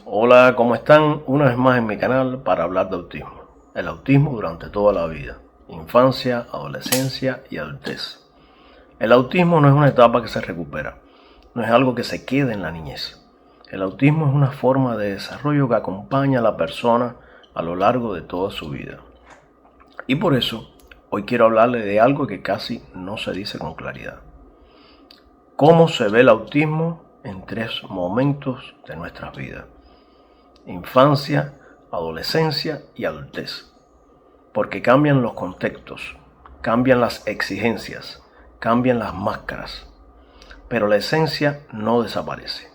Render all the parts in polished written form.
Hola, ¿cómo están? Una vez más en mi canal para hablar de autismo. El autismo durante toda la vida, infancia, adolescencia y adultez. El autismo no es una etapa que se recupera, no es algo que se quede en la niñez. El autismo es una forma de desarrollo que acompaña a la persona a lo largo de toda su vida. Y por eso, hoy quiero hablarle de algo que casi no se dice con claridad. ¿Cómo se ve el autismo en 3 momentos de nuestras vidas? Infancia, adolescencia y adultez. Porque cambian los contextos, cambian las exigencias, cambian las máscaras. Pero la esencia no desaparece.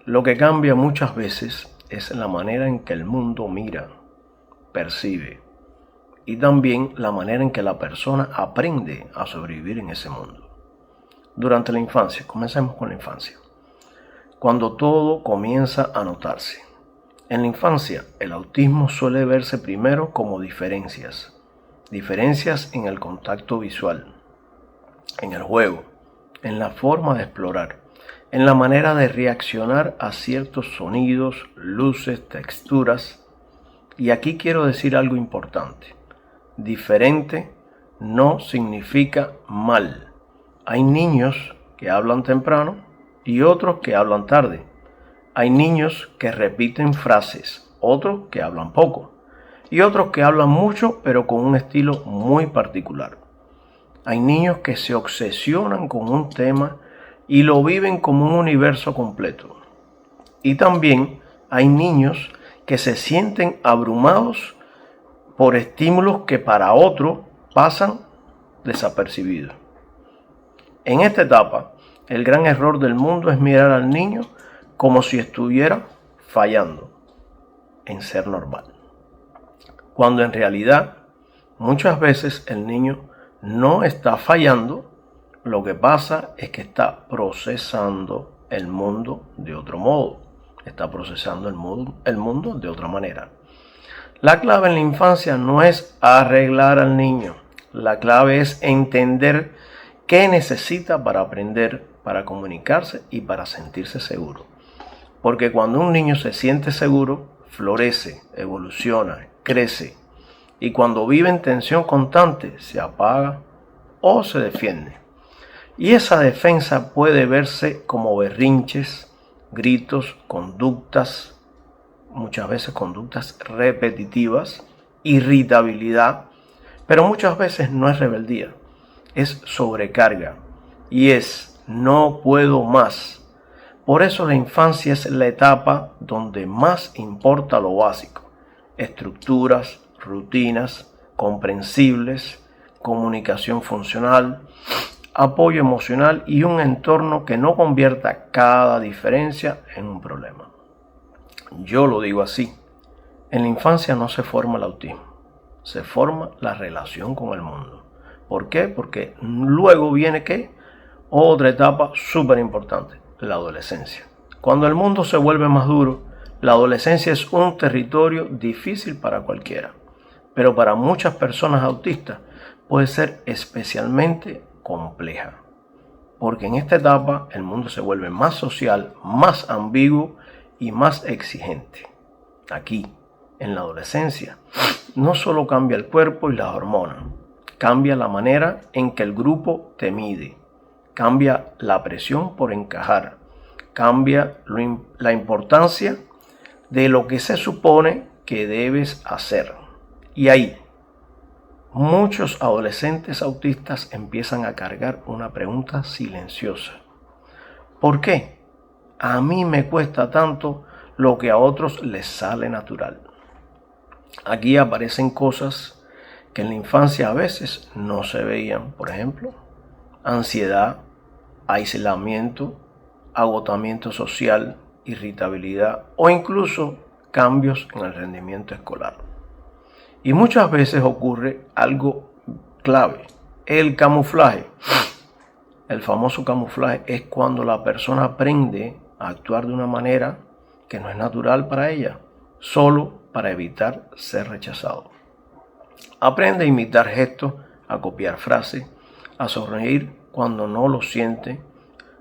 Lo que cambia muchas veces es la manera en que el mundo mira, percibe y también la manera en que la persona aprende a sobrevivir en ese mundo. Durante la infancia, comencemos con la infancia, cuando todo comienza a notarse. En la infancia, el autismo suele verse primero como diferencias en el contacto visual, en el juego, en la forma de explorar, en la manera de reaccionar a ciertos sonidos, luces, texturas. Y aquí quiero decir algo importante. Diferente no significa mal. Hay niños que hablan temprano y otros que hablan tarde. Hay niños que repiten frases, otros que hablan poco y otros que hablan mucho pero con un estilo muy particular. Hay niños que se obsesionan con un tema y lo viven como un universo completo. Y también hay niños que se sienten abrumados por estímulos que para otros pasan desapercibidos. En esta etapa, el gran error del mundo es mirar al niño como si estuviera fallando en ser normal. Cuando en realidad, muchas veces el niño no está fallando, lo que pasa es que está procesando el mundo de otro modo. Está procesando el mundo de otra manera. La clave en la infancia no es arreglar al niño. La clave es entender qué necesita para aprender, para comunicarse y para sentirse seguro. Porque cuando un niño se siente seguro, florece, evoluciona, crece. Y cuando vive en tensión constante, se apaga o se defiende. Y esa defensa puede verse como berrinches, gritos, conductas, muchas veces conductas repetitivas, irritabilidad, pero muchas veces no es rebeldía, es sobrecarga y es no puedo más. Por eso la infancia es la etapa donde más importa lo básico: estructuras, rutinas, comprensibles, comunicación funcional, apoyo emocional y un entorno que no convierta cada diferencia en un problema. Yo lo digo así: en la infancia no se forma el autismo, se forma la relación con el mundo. ¿Por qué? Porque luego viene ¿qué? Otra etapa súper importante, la adolescencia. Cuando el mundo se vuelve más duro, la adolescencia es un territorio difícil para cualquiera, pero para muchas personas autistas puede ser especialmente compleja, porque en esta etapa el mundo se vuelve más social, más ambiguo y más exigente. Aquí, en la adolescencia, no solo cambia el cuerpo y las hormonas, cambia la manera en que el grupo te mide, cambia la presión por encajar, cambia la importancia de lo que se supone que debes hacer. Y ahí, muchos adolescentes autistas empiezan a cargar una pregunta silenciosa. ¿Por qué a mí me cuesta tanto lo que a otros les sale natural? Aquí aparecen cosas que en la infancia a veces no se veían. Por ejemplo, ansiedad, aislamiento, agotamiento social, irritabilidad o incluso cambios en el rendimiento escolar. Y muchas veces ocurre algo clave: el camuflaje. El famoso camuflaje es cuando la persona aprende a actuar de una manera que no es natural para ella, solo para evitar ser rechazado. Aprende a imitar gestos, a copiar frases, a sonreír cuando no lo siente,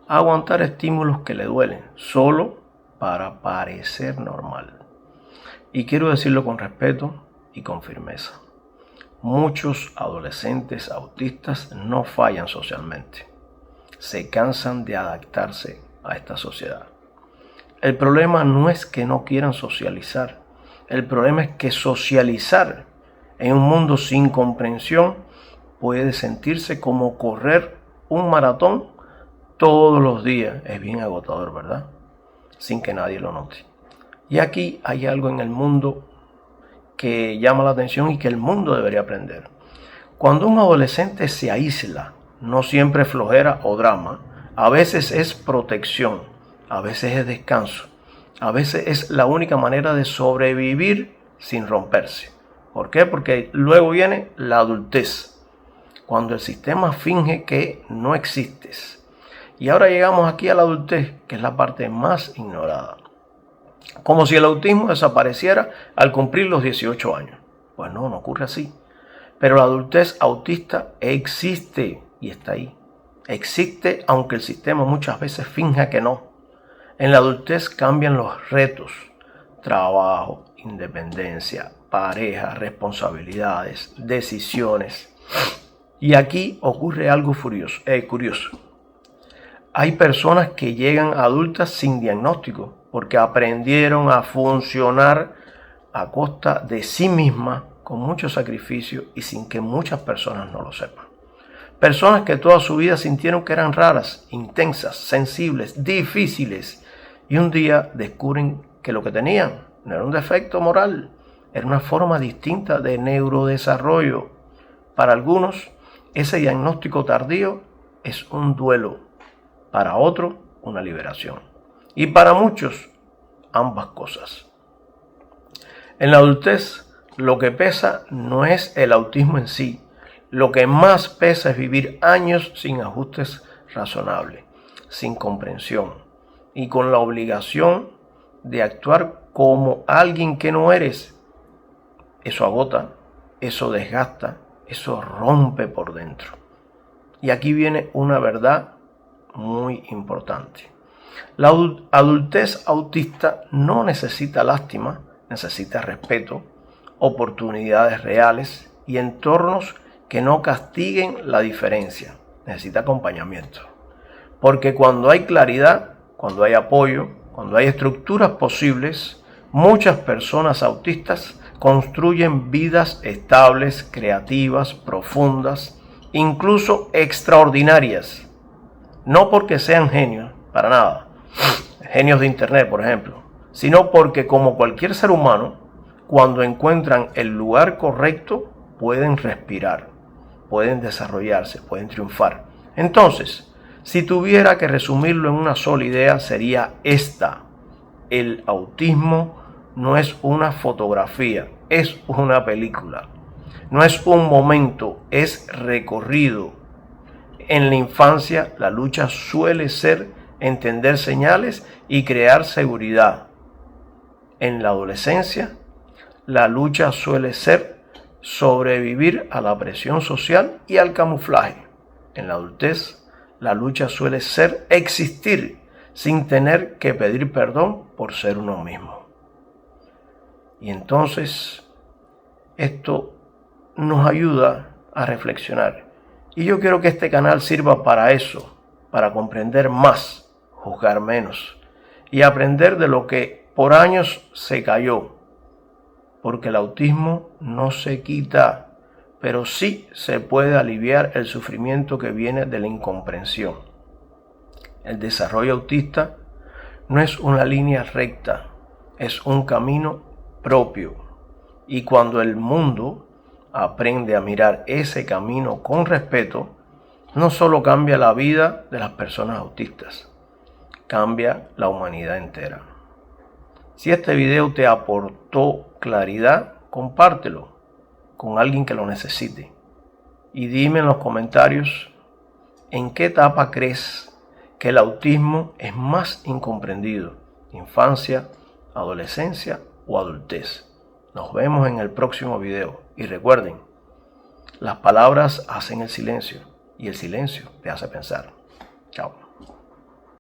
a aguantar estímulos que le duelen, solo para parecer normal. Y quiero decirlo con respeto y con firmeza. Muchos adolescentes autistas no fallan socialmente. Se cansan de adaptarse a esta sociedad. El problema no es que no quieran socializar. El problema es que socializar en un mundo sin comprensión puede sentirse como correr un maratón todos los días. Es bien agotador, ¿verdad? Sin que nadie lo note. Y aquí hay algo en el mundo que llama la atención y que el mundo debería aprender. Cuando un adolescente se aísla, no siempre es flojera o drama, a veces es protección, a veces es descanso, a veces es la única manera de sobrevivir sin romperse. ¿Por qué? Porque luego viene la adultez, cuando el sistema finge que no existes. Y ahora llegamos aquí a la adultez, que es la parte más ignorada. Como si el autismo desapareciera al cumplir los 18 años. Pues no ocurre así. Pero la adultez autista existe y está ahí. Existe aunque el sistema muchas veces finja que no. En la adultez cambian los retos, trabajo, independencia, pareja, responsabilidades, decisiones. Y aquí ocurre algo curioso. Hay personas que llegan adultas sin diagnóstico porque aprendieron a funcionar a costa de sí mismas con mucho sacrificio y sin que muchas personas no lo sepan. Personas que toda su vida sintieron que eran raras, intensas, sensibles, difíciles y un día descubren que lo que tenían no era un defecto moral, era una forma distinta de neurodesarrollo. Para algunos, ese diagnóstico tardío es un duelo, para otros, una liberación. Y para muchos, ambas cosas. En la adultez, lo que pesa no es el autismo en sí. Lo que más pesa es vivir años sin ajustes razonables, sin comprensión y con la obligación de actuar como alguien que no eres. Eso agota, eso desgasta, eso rompe por dentro. Y aquí viene una verdad muy importante. La adultez autista no necesita lástima, necesita respeto, oportunidades reales y entornos que no castiguen la diferencia. Necesita acompañamiento. Porque cuando hay claridad, cuando hay apoyo, cuando hay estructuras posibles, muchas personas autistas construyen vidas estables, creativas, profundas, incluso extraordinarias. No porque sean genios, para nada, genios de internet, por ejemplo, sino porque como cualquier ser humano, cuando encuentran el lugar correcto, pueden respirar, pueden desarrollarse, pueden triunfar. Entonces, si tuviera que resumirlo en una sola idea, sería esta: el autismo no es una fotografía, es una película. No es un momento, es recorrido. En la infancia, la lucha suele ser entender señales y crear seguridad. En la adolescencia, la lucha suele ser sobrevivir a la presión social y al camuflaje. En la adultez, la lucha suele ser existir sin tener que pedir perdón por ser uno mismo. Y entonces, esto nos ayuda a reflexionar. Y yo quiero que este canal sirva para eso, para comprender más, juzgar menos y aprender de lo que por años se cayó. Porque el autismo no se quita, pero sí se puede aliviar el sufrimiento que viene de la incomprensión. El desarrollo autista no es una línea recta, es un camino propio. Y cuando el mundo aprende a mirar ese camino con respeto, no solo cambia la vida de las personas autistas, cambia la humanidad entera. Si este video te aportó claridad, compártelo con alguien que lo necesite. Y dime en los comentarios en qué etapa crees que el autismo es más incomprendido: infancia, adolescencia o adultez. Nos vemos en el próximo video. Y recuerden, las palabras hacen el silencio y el silencio te hace pensar. Chao.